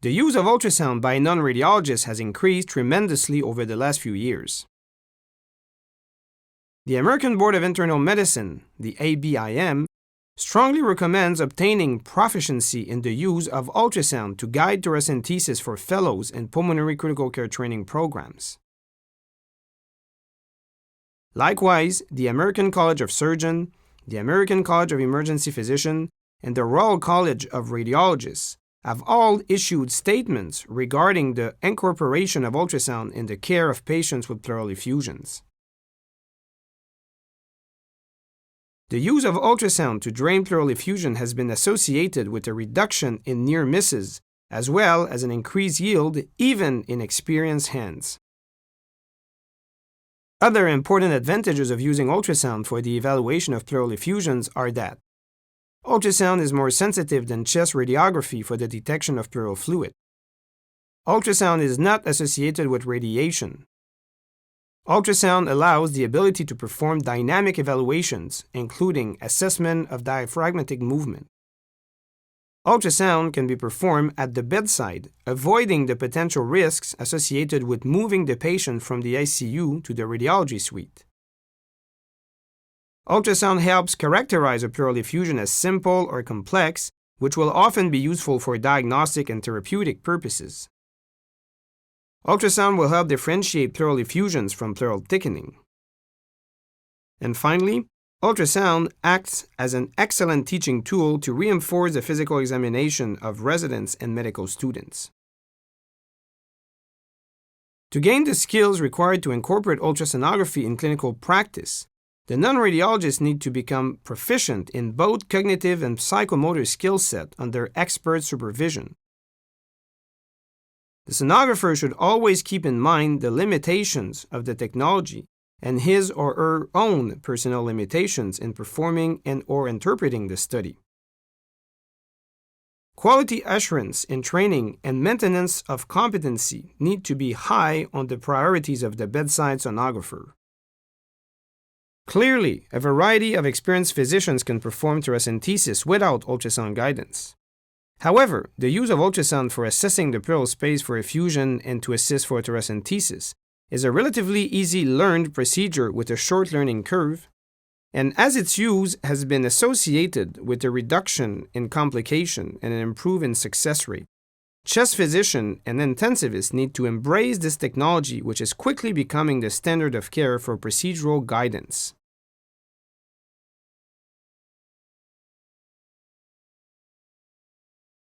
The use of ultrasound by non-radiologists has increased tremendously over the last few years. The American Board of Internal Medicine, the ABIM, strongly recommends obtaining proficiency in the use of ultrasound to guide thoracentesis for fellows in pulmonary critical care training programs. Likewise, the American College of Surgeons, the American College of Emergency Physicians, and the Royal College of Radiologists have all issued statements regarding the incorporation of ultrasound in the care of patients with pleural effusions. The use of ultrasound to drain pleural effusion has been associated with a reduction in near misses, as well as an increased yield even in experienced hands. Other important advantages of using ultrasound for the evaluation of pleural effusions are that ultrasound is more sensitive than chest radiography for the detection of pleural fluid. Ultrasound is not associated with radiation. Ultrasound allows the ability to perform dynamic evaluations, including assessment of diaphragmatic movement. Ultrasound can be performed at the bedside, avoiding the potential risks associated with moving the patient from the ICU to the radiology suite. Ultrasound helps characterize a pleural effusion as simple or complex, which will often be useful for diagnostic and therapeutic purposes. Ultrasound will help differentiate pleural effusions from pleural thickening. And finally, ultrasound acts as an excellent teaching tool to reinforce the physical examination of residents and medical students. To gain the skills required to incorporate ultrasonography in clinical practice, the non-radiologists need to become proficient in both cognitive and psychomotor skill set under expert supervision. The sonographer should always keep in mind the limitations of the technology and his or her own personal limitations in performing and/or interpreting the study. Quality assurance in training and maintenance of competency need to be high on the priorities of the bedside sonographer. Clearly, a variety of experienced physicians can perform thoracentesis without ultrasound guidance. However, the use of ultrasound for assessing the pleural space for effusion and to assist for thoracentesis is a relatively easy learned procedure with a short learning curve, and as its use has been associated with a reduction in complication and an improvement in success rate, chest physicians and intensivists need to embrace this technology, which is quickly becoming the standard of care for procedural guidance.